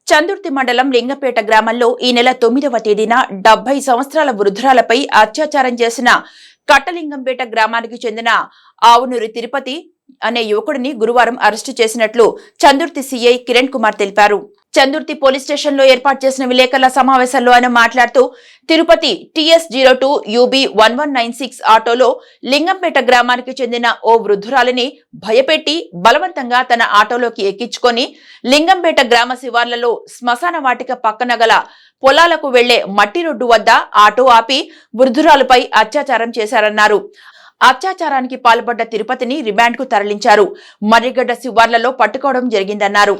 చందుర్తి మండలం లింగంపేట గ్రామంలో ఈ నెల 9వ తేదీన 70 సంవత్సరాల వృద్ధురాలపై అత్యాచారం చేసిన కట్టలింగంపేట గ్రామానికి చెందిన ఆవునూరి తిరుపతి అనే యువకుడిని గురువారం అరెస్టు చేసినట్లు చందుర్తి సీఐ కిరణ్ కుమార్ తెలిపారు. చందుర్తి పోలీస్ స్టేషన్ లో ఏర్పాటు చేసిన విలేకరుల సమావేశంలో ఆయన మాట్లాడుతూ తిరుపతి TS02 UB 1196 ఆటోలో లింగంపేట గ్రామానికి చెందిన ఓ వృద్ధురాలిని భయపెట్టి బలవంతంగా తన ఆటోలోకి ఎక్కించుకొని లింగంపేట గ్రామ శివార్లలో శ్మశాన వాటిక పక్కన గల పొలాలకు వెళ్లే మట్టి రోడ్డు వద్ద ఆటో ఆపి వృద్ధురాలుపై అత్యాచారం చేశారన్నారు. అత్యాచారానికి పాల్పడ్డ తిరుపతిని రిమాండ్ కు తరలించారు. మర్రిగడ్డ శివార్లలో పట్టుకోవడం జరిగిందన్నారు.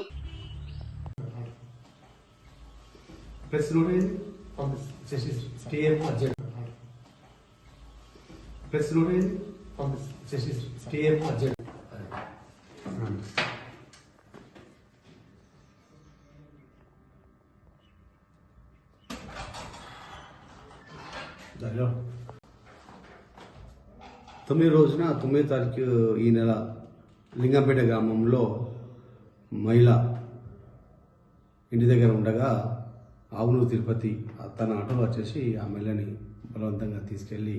రోజున 9వ తారీఖు ఈ నెల లింగంపేట గ్రామంలో మహిళ ఇంటి దగ్గర ఉండగా ఆవునూరు తిరుపతి తన ఆటోలో వచ్చేసి ఆ మహిళని బలవంతంగా తీసుకెళ్ళి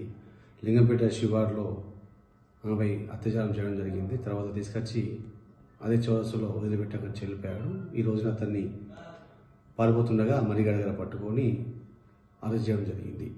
లింగంపేట శివార్లో ఆమెపై అత్యాచారం చేయడం జరిగింది. తర్వాత తీసుకొచ్చి అదే చౌరస్సులో వదిలిపెట్టి అక్కడ చెల్లిపోయాడు. ఈ రోజున అతన్ని పారిపోతుండగా మరిగడ దగ్గర పట్టుకొని అరెస్ట్ చేయడం జరిగింది.